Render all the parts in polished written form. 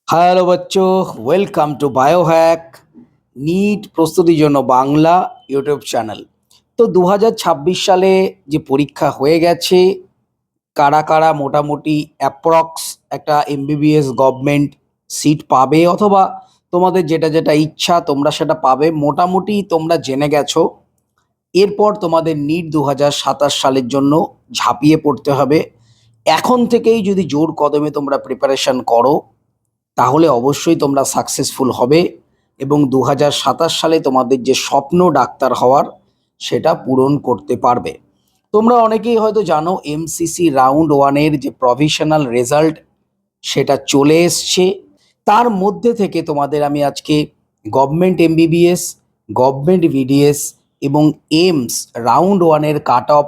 Hello বাচ্চো, welcome to Biohack NEET প্রস্তুতির জন্য বাংলা ইউটিউব চ্যানেল। তো 2026 সালে যে পরীক্ষা হয়ে গেছে, কারা কারা মোটামুটি অ্যাপ্রক্স একটা এমবিবিএস গভর্নমেন্ট সিট পাবে, অথবা তোমাদের যেটা যেটা ইচ্ছা তোমরা সেটা পাবে, মোটামুটি তোমরা জেনে গেছো। এরপর তোমাদের নিট 2027 সালের জন্য ঝাঁপিয়ে পড়তে হবে। এখন থেকেই যদি জোর কদমে তোমরা প্রিপারেশন করো, তাহলে অবশ্যই তোমরা সাকসেসফুল হবে এবং 2027 সালে তোমাদের যে স্বপ্ন ডাক্তার হওয়ার, সেটা পূরণ করতে পারবে। তোমরা অনেকেই হয়তো জানো এমসিসি রাউন্ড ওয়ানের যে প্রভিশনাল রেজাল্ট সেটা চলে এসছে। তার মধ্যে থেকে তোমাদের আমি আজকে গভর্নমেন্ট এমবিবিএস, গভর্নমেন্ট ভিডিএস এবং এইমস রাউন্ড ওয়ানের কাট অফ,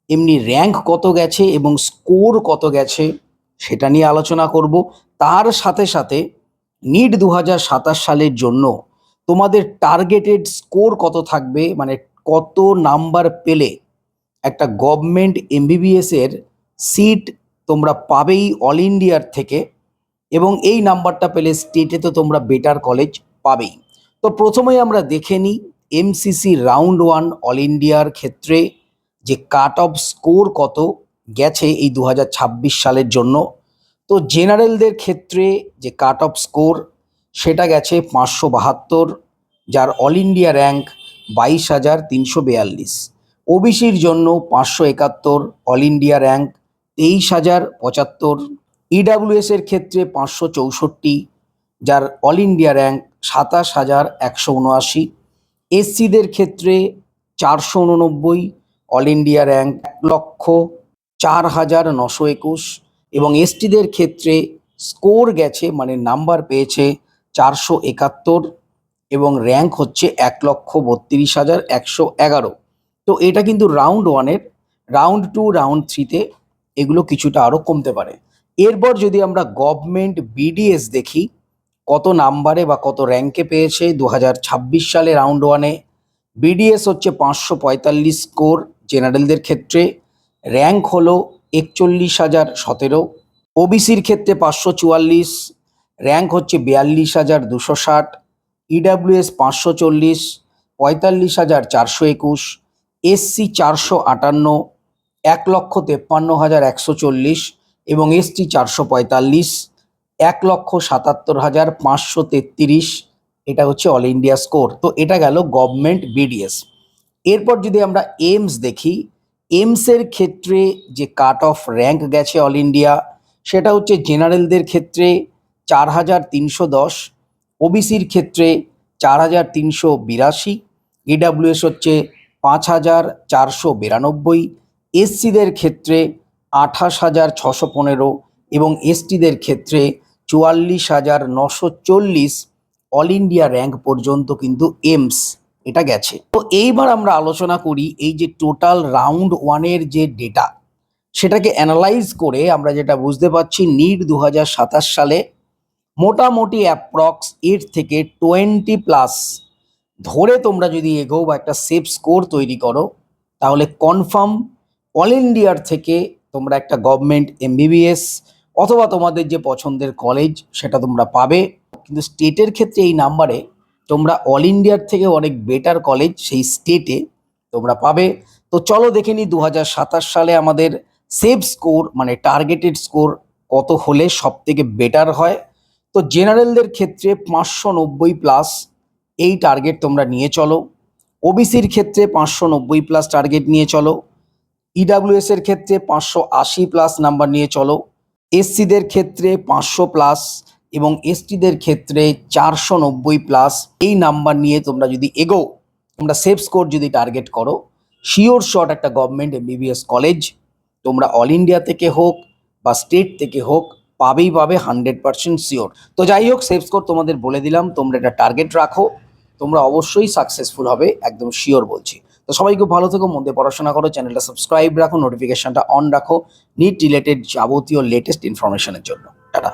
এমনি র্যাঙ্ক কত গেছে এবং স্কোর কত গেছে সেটা নিয়ে আলোচনা করব। তার সাথে সাথে নিট 2027 সালের জন্য তোমাদের টার্গেটেড স্কোর কত থাকবে, মানে কত নাম্বার পেলে একটা গভর্নমেন্ট এমবিবিএস এর সিট তোমরা পাবেই অল ইন্ডিয়ার থেকে, এবং এই নাম্বারটা পেলে স্টেটে তো তোমরা বেটার কলেজ পাবেই। তো প্রথমেই আমরা দেখে নিই এমসিসি রাউন্ড ওয়ান অল ইন্ডিয়ার ক্ষেত্রে যে কাট অফ স্কোর কত গেছে এই 2026 সালের জন্য। তো জেনারেলদের ক্ষেত্রে যে কাট অফ স্কোর সেটা গেছে 572, যার অল ইন্ডিয়া র্যাঙ্ক 22,342। ওবিসির জন্য 571, অল ইন্ডিয়া র্যাঙ্ক 23,075। ইডাব্লিউএস এর ক্ষেত্রে 564, যার অল ইন্ডিয়া র্যাঙ্ক 27,179। এসসিদের ক্ষেত্রে 489, অল ইন্ডিয়া র্যাঙ্ক 1,04,921, এবং এসটিদের ক্ষেত্রে স্কোর গেছে মানে নাম্বার পেয়েছে 471 এবং র্যাঙ্ক হচ্ছে 1,32,111। তো এটা কিন্তু রাউন্ড ওয়ানের। রাউন্ড টু, রাউন্ড থ্রিতে এগুলো কিছুটা আরও কমতে পারে। এরপর যদি আমরা গভর্নমেন্ট বিডিএস দেখি কত নাম্বারে বা কত র্যাঙ্কে পেয়েছে 2026 সালে রাউন্ড ওয়ানে। বিডিএস হচ্ছে 545 স্কোর জেনারেলদের ক্ষেত্রে, র্যাঙ্ক হলো 41,017। ওবিসির ক্ষেত্রে 544, র্যাঙ্ক হচ্ছে 42,260। ইডাব্লিউএস 540, 45,421। এসসি 458, 1,53,140, এবং এসটি 445, 1,77,533। এটা হচ্ছে অল ইন্ডিয়া স্কোর। তো এটা গেল গভর্নমেন্ট বিডিএস। এরপর যদি আমরা এইমস দেখি, এইমসের ক্ষেত্রে যে কাট অফ র্যাঙ্ক গেছে অল ইন্ডিয়া, সেটা হচ্ছে জেনারেলদের ক্ষেত্রে 4,310, ওবিসির ক্ষেত্রে 4,382, ইডাব্লিউএস হচ্ছে 5,492, এসসিদের ক্ষেত্রে 28,615 এবং এসটিদের ক্ষেত্রে 44,940। অল ইন্ডিয়া র্যাঙ্ক পর্যন্ত কিন্তু এইমস এটা গেছে। তো এইবার আমরা আলোচনা করি এই যে টোটাল রাউন্ড ওয়ানের যে ডেটা, সেটাকে অ্যানালাইজ করে আমরা যেটা বুঝতে পারছি নিট 2027 সালে মোটামুটি অ্যাপ্রক্স 8 থেকে 20+ ধরে তোমরা যদি এগোও বা একটা সেফ স্কোর তৈরি করো, তাহলে কনফার্ম অল ইন্ডিয়ার থেকে তোমরা একটা গভর্নমেন্ট এমবিবিএস অথবা তোমাদের যে পছন্দের কলেজ সেটা তোমরা পাবে। কিন্তু স্টেটের ক্ষেত্রে এই নাম্বারে তোমরা অল ইন্ডিয়ার থেকে অনেক বেটার কলেজ সেই স্টেটে তোমরা পাবে। তো চলো দেখে নিই 2027 সালে আমাদের সেফ স্কোর মানে টার্গেটেড স্কোর কত হলে সব থেকে বেটার হয়। তো জেনারেলদের ক্ষেত্রে 590+ এই টার্গেট তোমরা নিয়ে চলো। ওবিসির ক্ষেত্রে 590+ টার্গেট নিয়ে চলো। ইডাব্লিউএস এর ক্ষেত্রে 580+ নাম্বার নিয়ে চলো। এসসিদের ক্ষেত্রে 500+ এবং এসটিদের ক্ষেত্রে 490+ এই নাম্বার নিয়ে তোমরা যদি এগো, তোমরা সেফ স্কোর যদি টার্গেট করো, শিওর শট একটা গভর্নমেন্ট এমবিবিএস কলেজ তোমরা অল ইন্ডিয়া থেকে হোক বা স্টেট থেকে হোক পাবেই পাবে, 100% শিওর। তো যাই হোক, সেফ স্কোর তোমাদের বলে দিলাম, তোমরা এটা টার্গেট রাখো, তোমরা অবশ্যই সাকসেসফুল হবে, একদম শিওর বলছি। তো সবাই খুব ভালো থেকো, মন দিয়ে পড়াশোনা করো, চ্যানেলটা সাবস্ক্রাইব রাখো, নোটিফিকেশনটা অন রাখো নিট রিলেটেড যাবতীয় লেটেস্ট ইনফরমেশনের জন্য। টাটা।